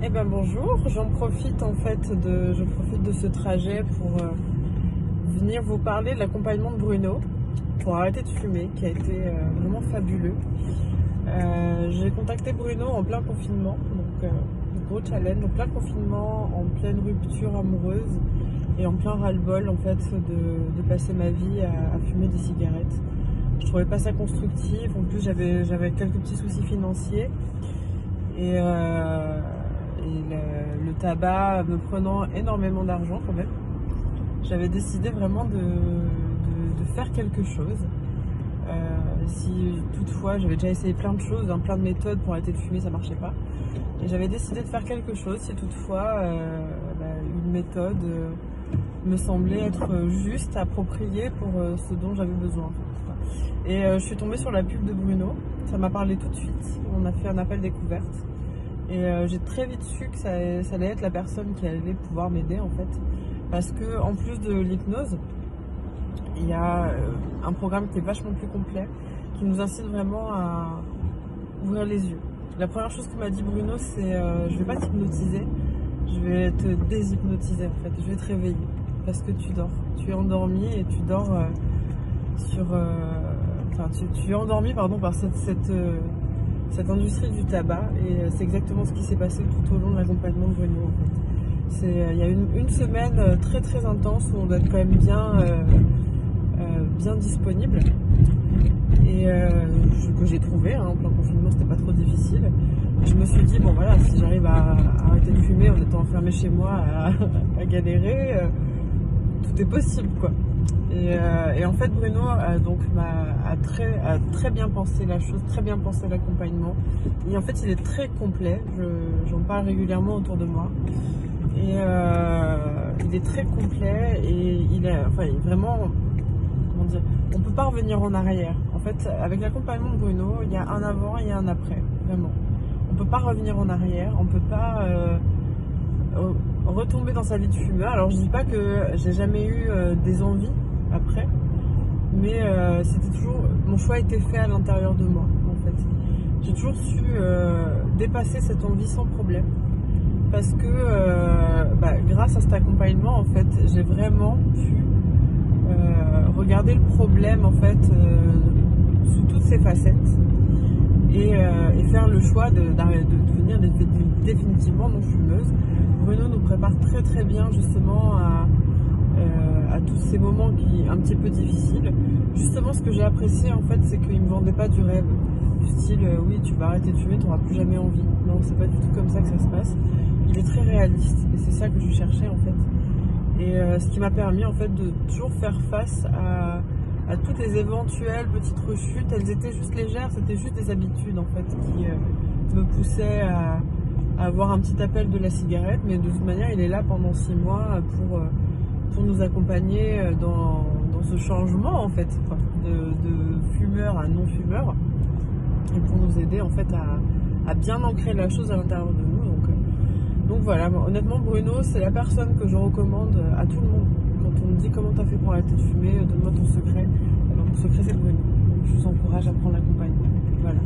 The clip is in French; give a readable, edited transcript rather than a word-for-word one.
Eh ben bonjour, j'en profite je profite de ce trajet pour venir vous parler de l'accompagnement de Bruno pour arrêter de fumer, qui a été vraiment fabuleux. J'ai contacté Bruno en plein confinement, donc gros challenge, en plein confinement, en pleine rupture amoureuse et en plein ras-le-bol de passer ma vie à fumer des cigarettes. Je trouvais pas ça constructif, en plus j'avais quelques petits soucis financiers et le tabac me prenant énormément d'argent quand même, j'avais décidé vraiment de faire quelque chose. Si toutefois j'avais déjà essayé plein de choses, plein de méthodes pour arrêter de fumer, ça marchait pas. Et j'avais décidé de faire quelque chose si toutefois une méthode me semblait être juste, appropriée pour ce dont j'avais besoin. Et je suis tombée sur la pub de Bruno, ça m'a parlé tout de suite, on a fait un appel découverte. Et j'ai très vite su que ça allait être la personne qui allait pouvoir m'aider en fait. Parce que en plus de l'hypnose, il y a un programme qui est vachement plus complet, qui nous incite vraiment à ouvrir les yeux. La première chose que m'a dit Bruno, c'est je vais pas t'hypnotiser, je vais te déshypnotiser en fait, je vais te réveiller. Parce que tu dors, tu es endormi et tu dors tu es endormi par cette industrie du tabac, et c'est exactement ce qui s'est passé tout au long de l'accompagnement de Bruno en fait. Il y a une semaine très très intense où on doit être quand même bien disponible, et que j'ai trouvé, en plein confinement c'était pas trop difficile. Je me suis dit bon voilà, si j'arrive à arrêter de fumer en étant enfermé chez moi à galérer, tout est possible quoi. Et en fait Bruno a très bien pensé la chose, très bien pensé l'accompagnement, et en fait il est très complet, j'en parle régulièrement autour de moi, et il est très complet, et il est vraiment, comment dire, on peut pas revenir en arrière. En fait avec l'accompagnement de Bruno, il y a un avant et un après, vraiment. On peut pas revenir en arrière, on peut pas retomber dans sa vie de fumeur. Alors je dis pas que j'ai jamais eu des envies après, mais c'était toujours, mon choix était fait à l'intérieur de moi en fait. J'ai toujours su dépasser cette envie sans problème, parce que grâce à cet accompagnement en fait, j'ai vraiment pu regarder le problème en fait sous toutes ses facettes, et faire le choix de devenir définitivement non fumeuse. Bruno nous prépare très très bien justement à tous ces moments un petit peu difficiles. Justement, ce que j'ai apprécié en fait, c'est qu'il ne me vendait pas du rêve, du style oui tu vas arrêter de fumer, tu n'auras plus jamais envie. Non, c'est pas du tout comme ça que ça se passe. Il est très réaliste, et c'est ça que je cherchais en fait. Et ce qui m'a permis en fait de toujours faire face à toutes les éventuelles petites rechutes. Elles étaient juste légères, c'était juste des habitudes en fait qui me poussaient à avoir un petit appel de la cigarette, mais de toute manière il est là pendant 6 mois pour nous accompagner dans ce changement en fait, quoi, de fumeur à non fumeur, et pour nous aider en fait à bien ancrer la chose à l'intérieur de nous. Donc voilà, honnêtement Bruno c'est la personne que je recommande à tout le monde. Quand on me dit comment t'as fait pour arrêter de fumer, donne-moi ton secret, alors mon secret c'est Bruno. Donc je vous encourage à prendre l'accompagnement. Voilà.